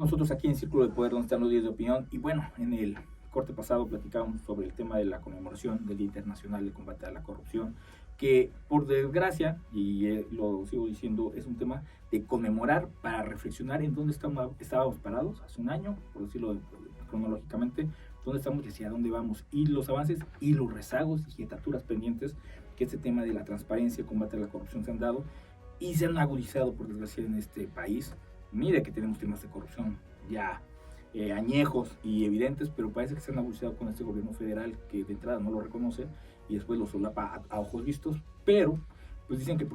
Nosotros aquí en Círculo de Poder, donde están los días de opinión, y bueno, en el corte pasado platicábamos sobre el tema de la conmemoración del Día Internacional de Combate a la Corrupción, que por desgracia, y lo sigo diciendo, es un tema de conmemorar para reflexionar en dónde estábamos parados hace un año, por decirlo cronológicamente, dónde estamos y hacia dónde vamos, y los avances y los rezagos y jetaturas pendientes que este tema de la transparencia, combate a la corrupción se han dado y se han agudizado por desgracia en este país. Mire que tenemos temas de corrupción ya añejos y evidentes, pero parece que se han agudizado con este gobierno federal que de entrada no lo reconoce y después lo solapa a ojos vistos, pero pues dicen que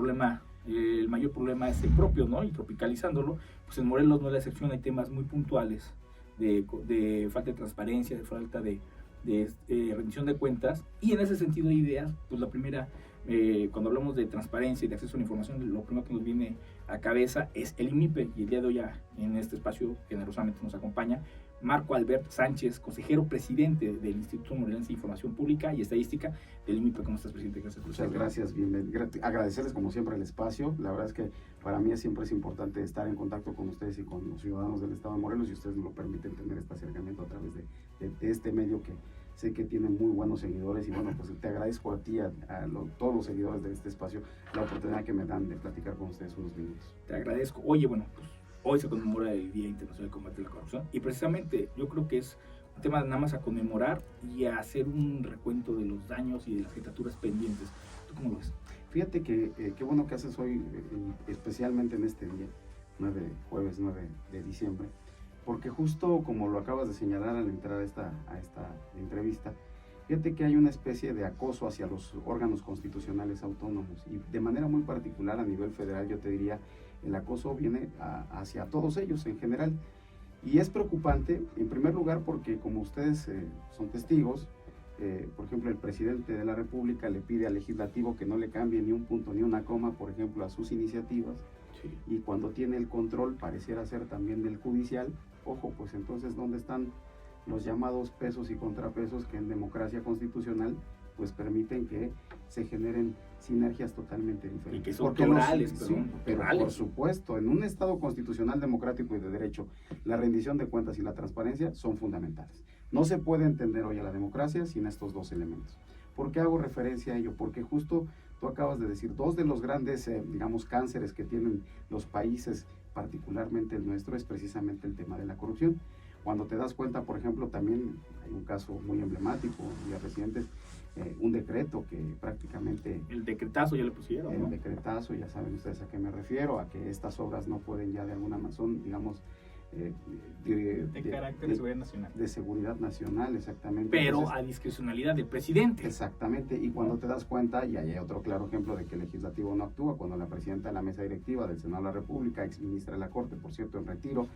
el mayor problema es el propio, ¿no? Y tropicalizándolo, pues en Morelos no es la excepción, hay temas muy puntuales de falta de transparencia, de falta de rendición de cuentas, y en ese sentido de ideas, pues la primera, cuando hablamos de transparencia y de acceso a la información, lo primero que nos viene a cabeza es el IMIPE, y el día de hoy ya en este espacio generosamente nos acompaña Marco Albert Sánchez, consejero presidente del Instituto Morelense de Información Pública y Estadística del IMIPE. ¿Cómo estás, presidente? Gracias por Muchas gracias, agradecerles como siempre el espacio. La verdad es que para mí siempre es importante estar en contacto con ustedes y con los ciudadanos del estado de Morelos, y ustedes me lo permiten tener este acercamiento a través de este medio que sé que tiene muy buenos seguidores. Y bueno, pues te agradezco a ti, todos los seguidores de este espacio, la oportunidad que me dan de platicar con ustedes unos minutos. Te agradezco. Oye, bueno, pues hoy se conmemora el Día Internacional de Combate a la Corrupción, y precisamente yo creo que es un tema nada más a conmemorar y a hacer un recuento de los daños y de las jetaturas pendientes. ¿Tú cómo lo ves? Fíjate que qué bueno que haces hoy, especialmente en este día, jueves 9 de diciembre, porque justo como lo acabas de señalar al entrar a esta entrevista, fíjate que hay una especie de acoso hacia los órganos constitucionales autónomos, y de manera muy particular a nivel federal, yo te diría, el acoso viene hacia todos ellos en general. Y es preocupante, en primer lugar, porque como ustedes son testigos, por ejemplo, el presidente de la República le pide al legislativo que no le cambie ni un punto ni una coma, por ejemplo, a sus iniciativas. Sí. Y cuando tiene el control, pareciera ser también del judicial. Ojo, pues entonces, ¿dónde están los llamados pesos y contrapesos que en democracia constitucional pues permiten que se generen sinergias totalmente diferentes? Y que son plurales, pero por supuesto, en un Estado constitucional, democrático y de derecho, la rendición de cuentas y la transparencia son fundamentales. No se puede entender hoy a la democracia sin estos dos elementos. ¿Por qué hago referencia a ello? Porque justo tú acabas de decir, dos de los grandes, digamos, cánceres que tienen los países, particularmente el nuestro, es precisamente el tema de la corrupción. Cuando te das cuenta, por ejemplo, también hay un caso muy emblemático, días recientes, un decreto que prácticamente... El decretazo ya le pusieron, El ¿no? decretazo, ya saben ustedes a qué me refiero, a que estas obras no pueden ya de alguna manera, son, digamos... de carácter de seguridad nacional. De seguridad nacional, exactamente. Pero entonces, a discrecionalidad del presidente. Exactamente, y cuando te das cuenta, y hay otro claro ejemplo de que el legislativo no actúa, cuando la presidenta de la mesa directiva del Senado de la República, ex ministra de la Corte, por cierto, en retiro,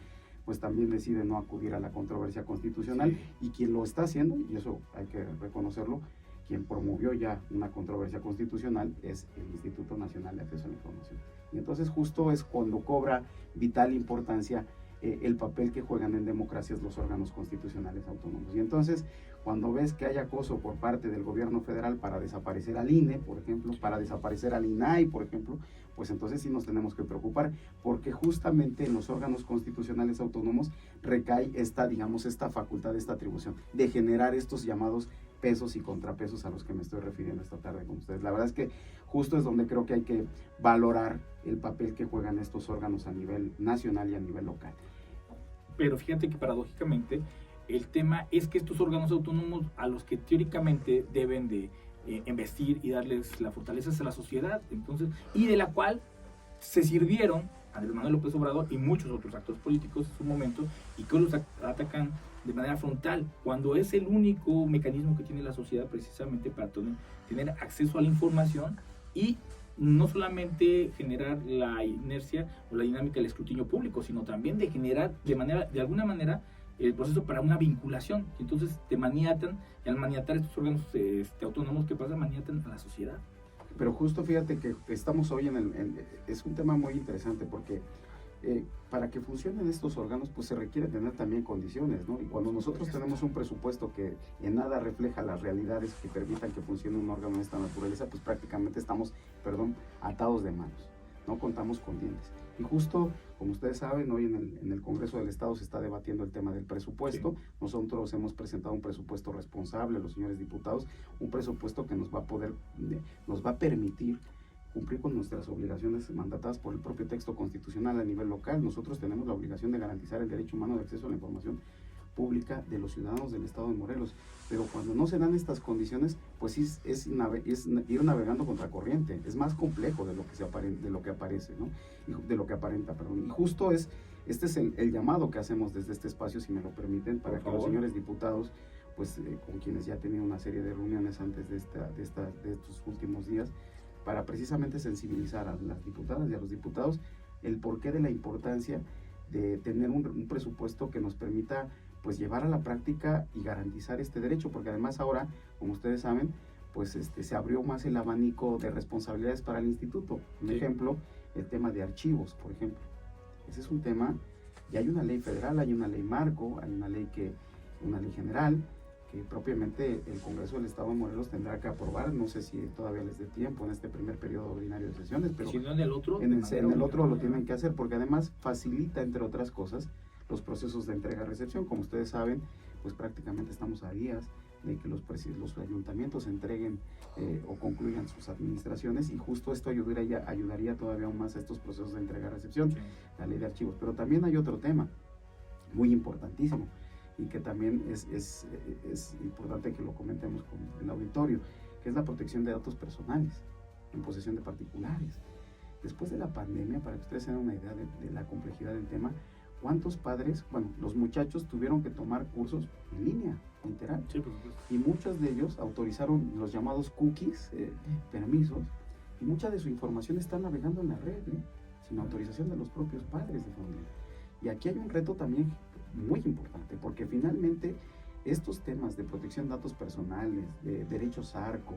pues también decide no acudir a la controversia constitucional, sí. Y quien lo está haciendo, y eso hay que reconocerlo, quien promovió ya una controversia constitucional es el Instituto Nacional de Acceso a la Información. Y entonces justo es cuando cobra vital importancia el papel que juegan en democracias los órganos constitucionales autónomos. Y entonces, cuando ves que hay acoso por parte del gobierno federal para desaparecer al INE, por ejemplo, para desaparecer al INAI, por ejemplo, pues entonces sí nos tenemos que preocupar, porque justamente en los órganos constitucionales autónomos recae esta facultad, esta atribución de generar estos llamados pesos y contrapesos a los que me estoy refiriendo esta tarde con ustedes. La verdad es que justo es donde creo que hay que valorar el papel que juegan estos órganos a nivel nacional y a nivel local. Pero fíjate que paradójicamente el tema es que estos órganos autónomos a los que teóricamente deben de investir y darles la fortaleza a la sociedad, entonces, y de la cual se sirvieron Andrés Manuel López Obrador y muchos otros actores políticos en su momento, y que los atacan de manera frontal, cuando es el único mecanismo que tiene la sociedad precisamente para tener acceso a la información y no solamente generar la inercia o la dinámica del escrutinio público, sino también de generar de alguna manera el proceso para una vinculación. Entonces te maniatan, y al maniatar estos órganos autónomos, ¿qué pasa? Maniatan a la sociedad. Pero justo fíjate que estamos hoy es un tema muy interesante, porque para que funcionen estos órganos, pues se requiere tener también condiciones, ¿no? Y cuando nosotros tenemos un presupuesto que en nada refleja las realidades que permitan que funcione un órgano de esta naturaleza, pues prácticamente estamos, atados de manos, no contamos con dientes. Y justo, como ustedes saben, hoy en el Congreso del Estado se está debatiendo el tema del presupuesto. Sí. Nosotros hemos presentado un presupuesto responsable a los señores diputados, un presupuesto que nos va a permitir cumplir con nuestras obligaciones mandatadas por el propio texto constitucional a nivel local. Nosotros tenemos la obligación de garantizar el derecho humano de acceso a la información pública de los ciudadanos del Estado de Morelos, pero cuando no se dan estas condiciones, pues es ir navegando contra corriente, es más complejo de lo que aparece, ¿no? De lo que aparenta, perdón. Y justo este es el llamado que hacemos desde este espacio, si me lo permiten, para que los señores diputados, pues con quienes ya he tenido una serie de reuniones antes de estos últimos días, para precisamente sensibilizar a las diputadas y a los diputados el porqué de la importancia de tener un presupuesto que nos permita pues llevar a la práctica y garantizar este derecho, porque además ahora, como ustedes saben, pues se abrió más el abanico de responsabilidades para el instituto. Un ejemplo, el tema de archivos, por ejemplo. Ese es un tema, y hay una ley federal, hay una ley marco, hay una ley general, que propiamente el Congreso del Estado de Morelos tendrá que aprobar. No sé si todavía les dé tiempo en este primer periodo ordinario de sesiones, pero si no en el otro, en el otro lo tienen que hacer, porque además facilita, entre otras cosas, los procesos de entrega-recepción. Como ustedes saben, pues prácticamente estamos a días de que los ayuntamientos entreguen o concluyan sus administraciones, y justo esto ayudaría todavía aún más a estos procesos de entrega-recepción, la ley de archivos. Pero también hay otro tema muy importantísimo, y que también es importante que lo comentemos con el auditorio, que es la protección de datos personales en posesión de particulares. Después de la pandemia, para que ustedes se den una idea de la complejidad del tema, ¿cuántos padres, los muchachos tuvieron que tomar cursos en línea, literal? Sí, por supuesto. Y muchos de ellos autorizaron los llamados cookies, permisos, y mucha de su información está navegando en la red, sin autorización de los propios padres de familia. Y aquí hay un reto también muy importante, porque finalmente estos temas de protección de datos personales, de derechos ARCO,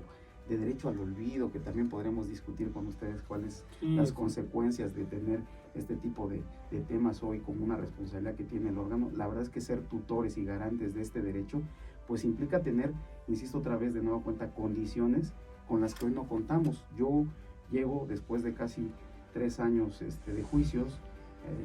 de derecho al olvido, que también podremos discutir con ustedes cuáles las consecuencias de tener este tipo de temas hoy como una responsabilidad que tiene el órgano. La verdad es que ser tutores y garantes de este derecho, pues implica tener, insisto otra vez, de nueva cuenta, condiciones con las que hoy no contamos. Yo llego después de casi 3 años de juicios.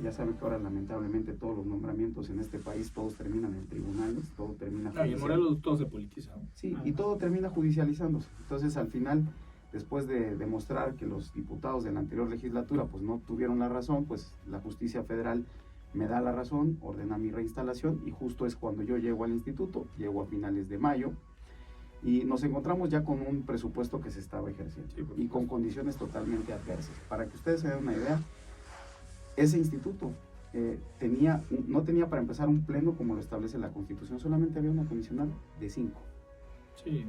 Ya saben que ahora lamentablemente todos los nombramientos en este país, todos terminan en tribunales, todo termina judicial. Y en Morelos todo se politiza, ¿no? Sí, y todo termina judicializándose. Entonces al final, después de demostrar que los diputados de la anterior legislatura pues no tuvieron la razón, pues la justicia federal me da la razón, ordena mi reinstalación, y justo es cuando yo llego al instituto, llego a finales de mayo, y nos encontramos ya con un presupuesto que se estaba ejerciendo, y con condiciones totalmente adversas. Para que ustedes se den una idea, ese instituto no tenía para empezar un pleno como lo establece la Constitución, solamente había una comisionada de 5. Sí,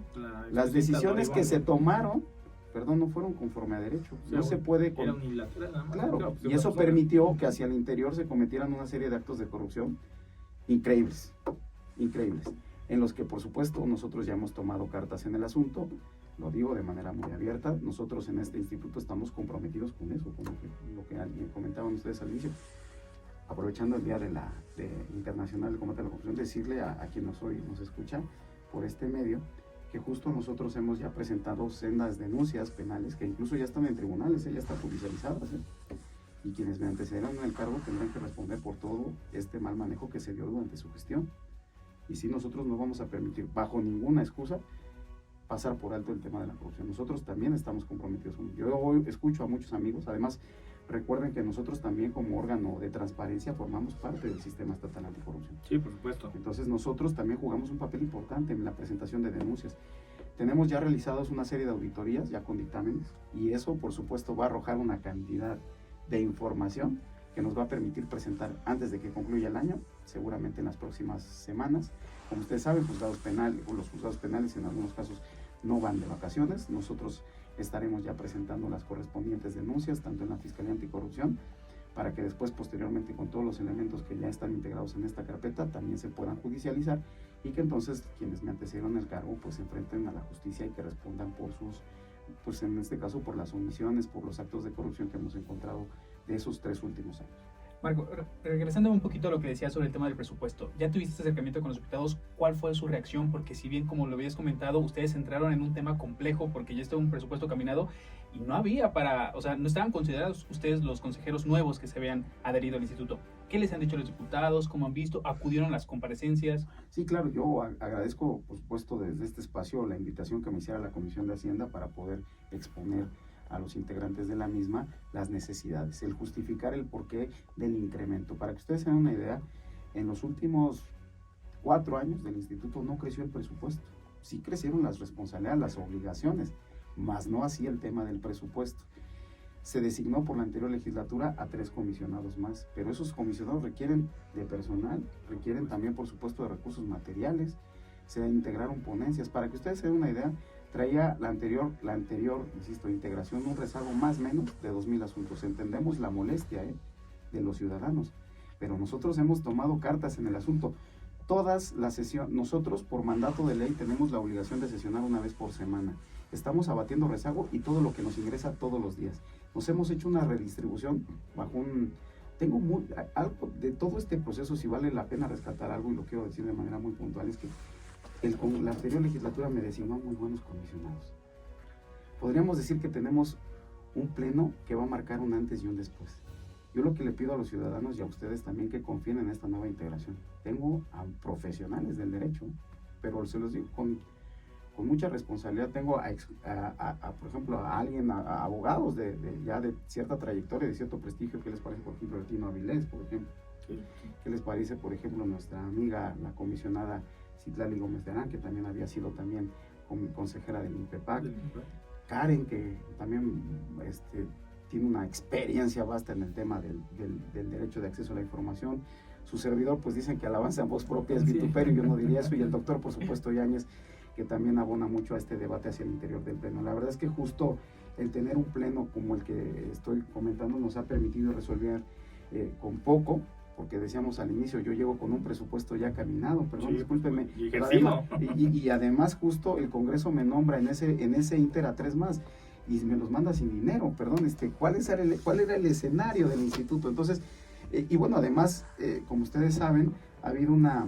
las decisiones que se tomaron, no fueron conforme a derecho. O sea, no se puede... Era unilateral, nada más. Claro, y eso permitió que hacia el interior se cometieran una serie de actos de corrupción increíbles, en los que por supuesto nosotros ya hemos tomado cartas en el asunto. Lo digo de manera muy abierta, nosotros en este instituto estamos comprometidos con eso, con lo que comentaban ustedes al inicio. Aprovechando el Día Internacional de Combate a la Corrupción, decirle a quien nos escucha por este medio, que justo nosotros hemos ya presentado sendas denuncias penales, que incluso ya están en tribunales, ya están judicializadas, y quienes me antecedieron en el cargo tendrán que responder por todo este mal manejo que se dio durante su gestión. Y si nosotros no vamos a permitir, bajo ninguna excusa, pasar por alto el tema de la corrupción. Nosotros también estamos comprometidos con ello. Yo hoy escucho a muchos amigos, además recuerden que nosotros también como órgano de transparencia formamos parte del sistema estatal anticorrupción. Sí, por supuesto. Entonces nosotros también jugamos un papel importante en la presentación de denuncias. Tenemos ya realizados una serie de auditorías, ya con dictámenes, y eso por supuesto va a arrojar una cantidad de información que nos va a permitir presentar antes de que concluya el año, seguramente en las próximas semanas. Como ustedes saben, los juzgados penales en algunos casos no van de vacaciones. Nosotros estaremos ya presentando las correspondientes denuncias, tanto en la Fiscalía Anticorrupción, para que después, posteriormente, con todos los elementos que ya están integrados en esta carpeta, también se puedan judicializar, y que entonces quienes me antecedieron el cargo pues se enfrenten a la justicia y que respondan por sus, pues en este caso por las omisiones, por los actos de corrupción que hemos encontrado de esos 3 últimos años. Marco, regresando un poquito a lo que decías sobre el tema del presupuesto, ya tuviste este acercamiento con los diputados, ¿cuál fue su reacción? Porque si bien, como lo habías comentado, ustedes entraron en un tema complejo porque ya estaba un presupuesto caminado y no había o sea, no estaban considerados ustedes los consejeros nuevos que se habían adherido al instituto. ¿Qué les han dicho los diputados? ¿Cómo han visto? ¿Acudieron a las comparecencias? Sí, claro, yo agradezco, por supuesto, desde este espacio la invitación que me hiciera la Comisión de Hacienda para poder exponer a los integrantes de la misma las necesidades, el justificar el porqué del incremento. Para que ustedes se den una idea, en los últimos 4 años del instituto no creció el presupuesto. Sí crecieron las responsabilidades, las obligaciones, más no así el tema del presupuesto. Se designó por la anterior legislatura a 3 comisionados más, pero esos comisionados requieren de personal, requieren también, por supuesto, de recursos materiales. Se integraron ponencias. Para que ustedes se den una idea, traía la anterior, insisto, integración, un rezago más o menos de 2,000 asuntos. Entendemos la molestia de los ciudadanos, pero nosotros hemos tomado cartas en el asunto. Todas las sesiones, nosotros por mandato de ley tenemos la obligación de sesionar una vez por semana. Estamos abatiendo rezago y todo lo que nos ingresa todos los días. Nos hemos hecho una redistribución bajo algo de todo este proceso, si vale la pena rescatar algo, y lo quiero decir de manera muy puntual, es que la anterior legislatura me designó muy buenos comisionados. Podríamos decir que tenemos un pleno que va a marcar un antes y un después. Yo lo que le pido a los ciudadanos y a ustedes también, que confíen en esta nueva integración. Tengo a profesionales del derecho, pero se los digo con mucha responsabilidad. Tengo por ejemplo, a abogados ya de cierta trayectoria, de cierto prestigio. ¿Qué les parece, por ejemplo, Tino Avilés, por ejemplo? Sí. ¿Qué les parece, por ejemplo, nuestra amiga, la comisionada Citlali Gómez de Arán, que también había sido también consejera del INPEPAC? Karen, que también tiene una experiencia vasta en el tema del derecho de acceso a la información. Su servidor, pues dicen que alabanza en voz propia es vituperio, yo no diría eso, y el doctor, por supuesto, Yáñez, que también abona mucho a este debate hacia el interior del pleno. La verdad es que justo el tener un pleno como el que estoy comentando nos ha permitido resolver con poco, porque decíamos al inicio, yo llego con un presupuesto ya caminado, perdón, discúlpenme, y además justo el Congreso me nombra en ese inter a 3 más, y me los manda sin dinero, perdón, ¿cuál era el escenario del instituto? Entonces, y bueno, además, como ustedes saben, ha habido una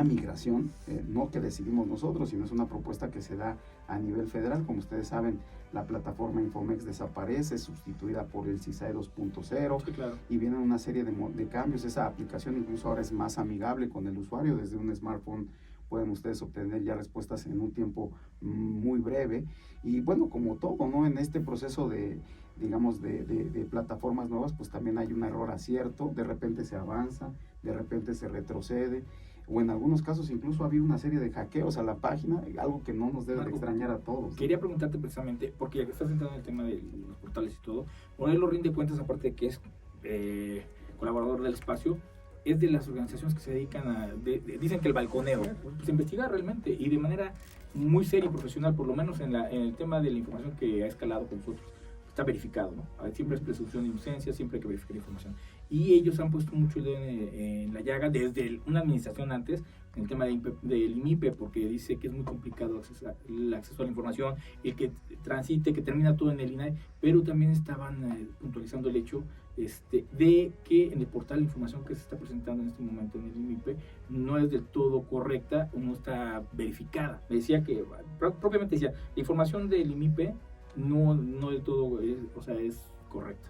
migración, no que decidimos nosotros, sino es una propuesta que se da a nivel federal. Como ustedes saben, la plataforma Infomex desaparece, sustituida por el CISAE 2.0, sí, claro. Y vienen una serie de cambios. Esa aplicación incluso ahora es más amigable con el usuario. Desde un smartphone pueden ustedes obtener ya respuestas en un tiempo muy breve. Y bueno, como todo, ¿no? En este proceso de plataformas nuevas, pues también hay un error acierto, de repente se avanza, de repente se retrocede, o en algunos casos incluso ha habido una serie de hackeos a la página, algo que no nos debe de extrañar a todos. Quería preguntarte precisamente, porque ya que estás entrando en el tema de los portales y todo, Morelos rinde cuentas, aparte de que es colaborador del espacio, es de las organizaciones que se dedican dicen que el balconeo, pues investigar realmente, y de manera muy seria y profesional, por lo menos en el tema de la información que ha escalado con nosotros. Está verificado, ¿no? Siempre es presunción de inocencia, siempre hay que verificar información. Y ellos han puesto mucho en la llaga desde una administración antes, en el tema del IMIPE, porque dice que es muy complicado el acceso a la información, el que transite, que termina todo en el INAI, pero también estaban puntualizando el hecho de que en el portal la información que se está presentando en este momento en el IMIPE no es del todo correcta o no está verificada. Me decía que, propiamente decía, la información del IMIPE no del todo es correcta.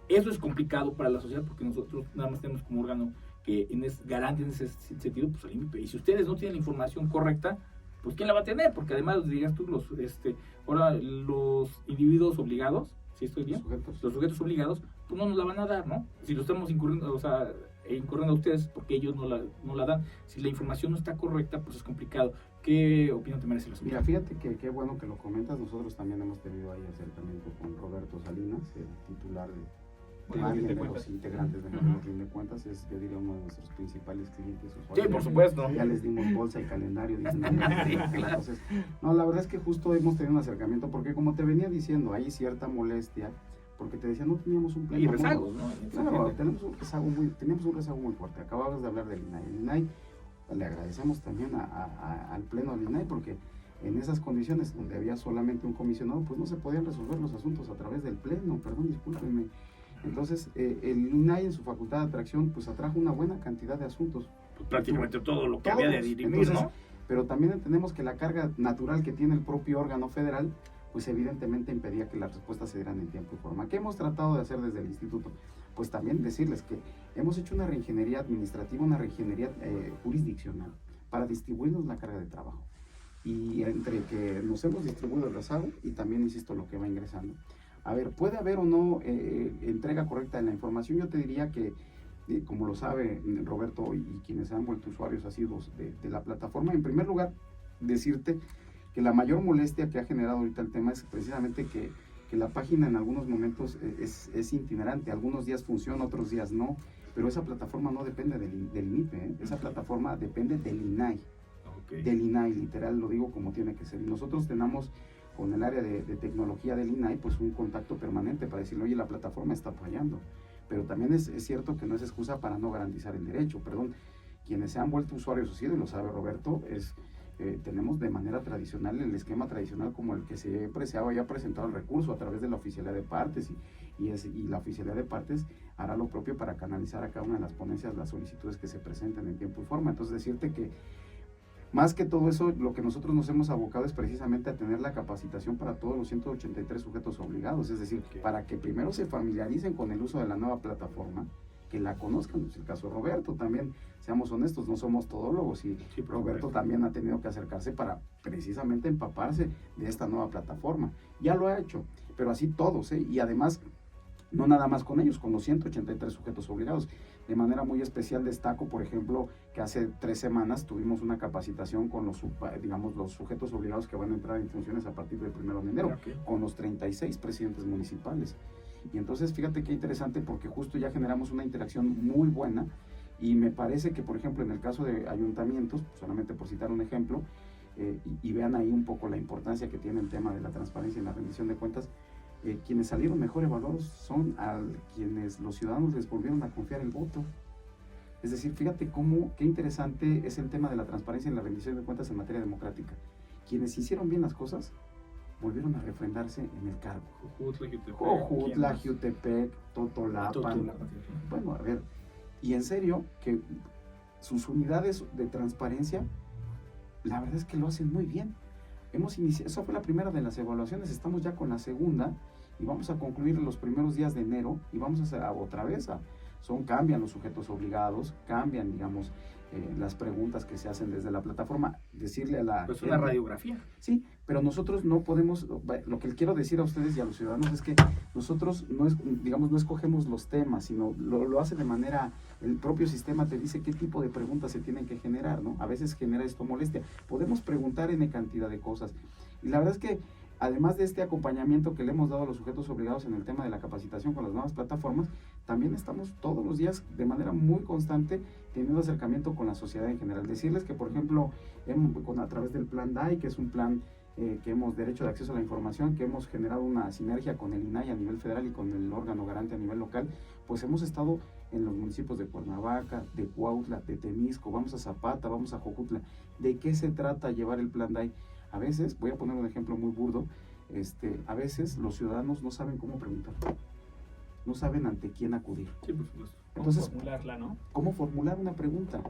Eso es complicado para la sociedad porque nosotros nada más tenemos como órgano que es garante en ese sentido, pues al INPE. Y si ustedes no tienen la información correcta, pues ¿quién la va a tener? Porque además, digas tú, ahora los individuos obligados, ¿sí estoy bien? Los sujetos obligados, pues no nos la van a dar, ¿no? Si lo estamos incurriendo a ustedes porque ellos no la dan. Si la información no está correcta, pues es complicado. ¿Qué opinión te merece la sociedad? Mira, fíjate que qué bueno que lo comentas. Nosotros también hemos tenido ahí acercamiento con Roberto Salinas, el titular de los integrantes de Morelos Rinde Cuentas. Es, yo diría, uno de nuestros principales clientes usuarios. Sí, por supuesto. Ya les dimos bolsa y calendario. Dicen, sí, claro. Entonces, no, la verdad es que justo hemos tenido un acercamiento porque, como te venía diciendo, hay cierta molestia porque te decía, no teníamos un pleno. Y rezagos, ¿no? Claro, teníamos un rezago muy fuerte. Acababas de hablar del INAI. El INAI, le agradecemos también al pleno del INAI porque en esas condiciones donde había solamente un comisionado, pues no se podían resolver los asuntos a través del pleno, perdón, discúlpenme. Entonces, el INAI en su facultad de atracción, pues atrajo una buena cantidad de asuntos. Pues prácticamente todo lo que Todos. había de dirimir, Entonces, ¿no? Pero también entendemos que la carga natural que tiene el propio órgano federal, pues evidentemente impedía que las respuestas se dieran en tiempo y forma. ¿Qué hemos tratado de hacer desde el instituto? Pues también decirles que hemos hecho una reingeniería administrativa, una reingeniería jurisdiccional para distribuirnos la carga de trabajo. Y entre que nos hemos distribuido el rezago y también, insisto, lo que va ingresando. A ver, ¿puede haber o no entrega correcta de la información? Yo te diría que, como lo sabe Roberto y quienes se han vuelto usuarios asiduos de la plataforma, en primer lugar, decirte que la mayor molestia que ha generado ahorita el tema es precisamente que la página en algunos momentos es itinerante, algunos días funciona, otros días no, pero esa plataforma no depende del INIPE, esa plataforma depende del INAI, del INAI, literal lo digo como tiene que ser. Y nosotros tenemos con el área de tecnología del INAI pues un contacto permanente para decirle, oye, la plataforma está fallando, pero también es cierto que no es excusa para no garantizar el derecho, perdón, quienes se han vuelto usuarios así, y lo sabe Roberto, tenemos de manera tradicional el esquema tradicional como el que siempre se haya presentado el recurso a través de la oficialidad de partes y la oficialidad de partes hará lo propio para canalizar a cada una de las ponencias las solicitudes que se presenten en tiempo y forma. Entonces decirte que más que todo eso, lo que nosotros nos hemos abocado es precisamente a tener la capacitación para todos los 183 sujetos obligados, es decir, para que primero se familiaricen con el uso de la nueva plataforma, que la conozcan. Es el caso de Roberto también, seamos honestos, no somos todólogos y sí, Roberto también ha tenido que acercarse para precisamente empaparse de esta nueva plataforma. Ya lo ha hecho, pero así todos, y además no nada más con ellos, con los 183 sujetos obligados. De manera muy especial destaco, por ejemplo, que hace 3 semanas tuvimos una capacitación con los sujetos obligados que van a entrar en funciones a partir del 1 de enero, con los 36 presidentes municipales. Y entonces fíjate qué interesante, porque justo ya generamos una interacción muy buena, y me parece que, por ejemplo, en el caso de ayuntamientos, solamente por citar un ejemplo, y vean ahí un poco la importancia que tiene el tema de la transparencia y la rendición de cuentas, quienes salieron mejor evaluados son a quienes los ciudadanos les volvieron a confiar el voto. Es decir, fíjate qué interesante es el tema de la transparencia y la rendición de cuentas en materia democrática. Quienes hicieron bien las cosas volvieron a refrendarse en el cargo. Jojutla, Jutepec, Totolapan. Bueno, a ver, y en serio, que sus unidades de transparencia, la verdad es que lo hacen muy bien. Hemos iniciado, esa fue la primera de las evaluaciones, estamos ya con la segunda, y vamos a concluir los primeros días de enero, y vamos a hacer otra vez, cambian los sujetos obligados, cambian, digamos, las preguntas que se hacen desde la plataforma, decirle a la... Pues una radiografía. Sí, pero nosotros no podemos, lo que quiero decir a ustedes y a los ciudadanos es que nosotros no escogemos los temas, sino lo hace de manera, el propio sistema te dice qué tipo de preguntas se tienen que generar, ¿no? A veces genera esto molestia. Podemos preguntar en cantidad de cosas. Y la verdad es que, además de este acompañamiento que le hemos dado a los sujetos obligados en el tema de la capacitación con las nuevas plataformas, también estamos todos los días de manera muy constante teniendo acercamiento con la sociedad en general. Decirles que, por ejemplo, a través del plan DAI, que es un plan que hemos derecho de acceso a la información, que hemos generado una sinergia con el INAI a nivel federal y con el órgano garante a nivel local, pues hemos estado en los municipios de Cuernavaca, de Cuautla, de Temisco, vamos a Zapata, vamos a Jojutla. ¿De qué se trata llevar el plan DAI? A veces, voy a poner un ejemplo muy burdo, a veces los ciudadanos no saben cómo preguntar, no saben ante quién acudir. Sí, por supuesto. Entonces, ¿cómo formularla, no? ¿Cómo formular una pregunta?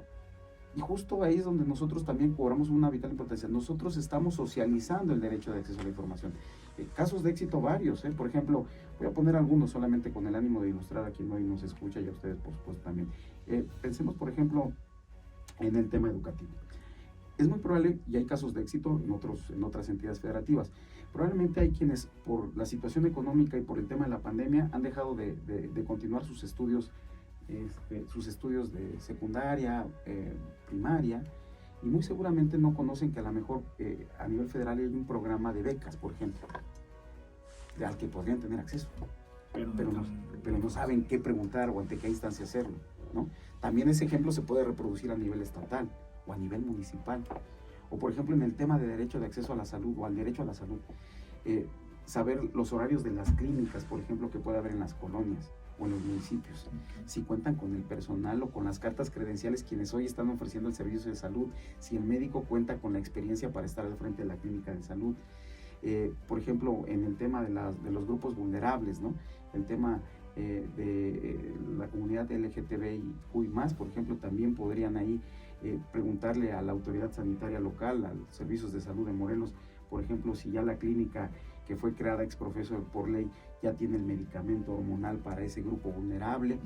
Y justo ahí es donde nosotros también cobramos una vital importancia. Nosotros estamos socializando el derecho de acceso a la información. Casos de éxito varios, por ejemplo, voy a poner algunos solamente con el ánimo de ilustrar a quien hoy nos escucha y a ustedes, por supuesto, también. Pensemos, por ejemplo, en el tema educativo. Es muy probable, y hay casos de éxito en otras entidades federativas, probablemente hay quienes por la situación económica y por el tema de la pandemia han dejado de continuar sus estudios de secundaria, primaria, y muy seguramente no conocen que a lo mejor a nivel federal hay un programa de becas, por ejemplo, al que podrían tener acceso, pero no saben qué preguntar o ante qué instancia hacerlo, ¿no? También ese ejemplo se puede reproducir a nivel estatal o a nivel municipal, o por ejemplo en el tema de derecho de acceso a la salud o al derecho a la salud, saber los horarios de las clínicas, por ejemplo, que puede haber en las colonias o en los municipios, si cuentan con el personal o con las cartas credenciales quienes hoy están ofreciendo el servicio de salud, si el médico cuenta con la experiencia para estar al frente de la clínica de salud. Por ejemplo, en el tema de los grupos vulnerables, ¿no? El tema de la comunidad LGTBIQ y más, por ejemplo, también podrían ahí preguntarle a la autoridad sanitaria local, a los servicios de salud de Morelos, por ejemplo, si ya la clínica que fue creada ex profeso por ley ya tiene el medicamento hormonal para ese grupo vulnerable.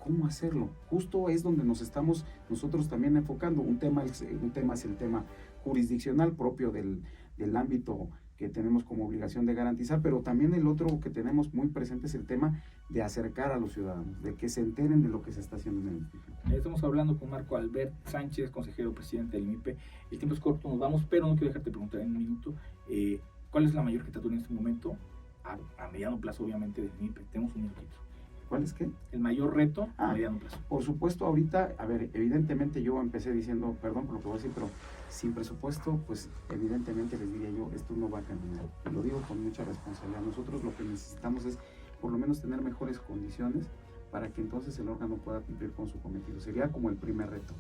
¿Cómo hacerlo? Justo es donde nos estamos nosotros también enfocando. Un tema es el tema jurisdiccional propio del ámbito que tenemos como obligación de garantizar, pero también el otro que tenemos muy presente es el tema de acercar a los ciudadanos, de que se enteren de lo que se está haciendo en el municipio. Estamos hablando con Marco Albert Sánchez, consejero presidente del INMIPE. El tiempo es corto, nos vamos, pero no quiero dejarte preguntar en un minuto. ¿Cuál es la mayor jefatura en este momento? A mediano plazo, obviamente, del INMIPE. Tenemos un minutito. ¿Cuál es qué? El mayor reto a mediano plazo. Por supuesto, ahorita, a ver, evidentemente yo empecé diciendo, perdón por lo que voy a decir, pero sin presupuesto, pues evidentemente les diría yo, esto no va a caminar. Lo digo con mucha responsabilidad. Nosotros lo que necesitamos es por lo menos tener mejores condiciones para que entonces el órgano pueda cumplir con su cometido. Sería como el primer reto.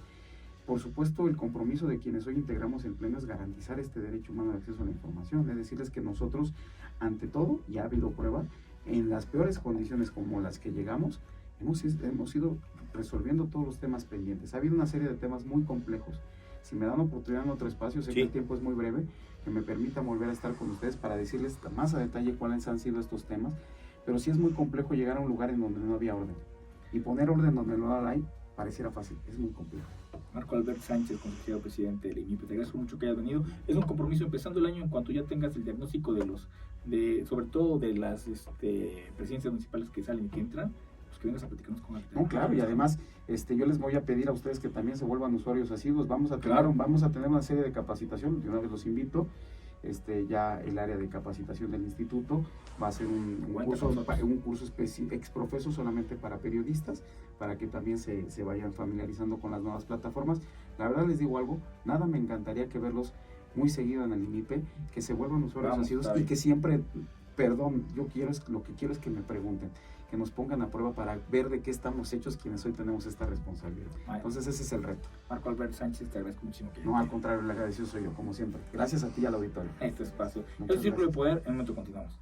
Por supuesto, el compromiso de quienes hoy integramos el Pleno es garantizar este derecho humano de acceso a la información, es decirles que nosotros, ante todo, ya ha habido prueba, en las peores condiciones como las que llegamos, hemos ido resolviendo todos los temas pendientes. Ha habido una serie de temas muy complejos. Si me dan oportunidad en otro espacio, sé que el tiempo es muy breve, que me permita volver a estar con ustedes para decirles más a detalle cuáles han sido estos temas, pero sí es muy complejo llegar a un lugar en donde no había orden. Y poner orden donde no la hay, pareciera fácil, es muy complejo. Marco Albert Sánchez, consejero presidente del INMIPE, te agradezco mucho que hayas venido. Es un compromiso empezando el año en cuanto ya tengas el diagnóstico sobre todo de las presidencias municipales que salen y que entran, pues que vengas a platicarnos con el tema. No, claro, y además yo les voy a pedir a ustedes que también se vuelvan usuarios asiduos. Vamos a tener una serie de capacitación, de una vez los invito. Ya el área de capacitación del instituto va a ser un curso exprofeso solamente para periodistas, para que también se vayan familiarizando con las nuevas plataformas. La verdad les digo algo, nada me encantaría que verlos muy seguido en el INMIPE, que se vuelvan usuarios asiduos y que siempre, lo que quiero es que me pregunten, que nos pongan a prueba para ver de qué estamos hechos quienes hoy tenemos esta responsabilidad. Entonces ese es el reto. Marco Albert Sánchez, te agradezco muchísimo. No, al contrario, el agradecido soy yo, como siempre. Gracias a ti y al auditorio. Este espacio. El Círculo de Poder, en un momento continuamos.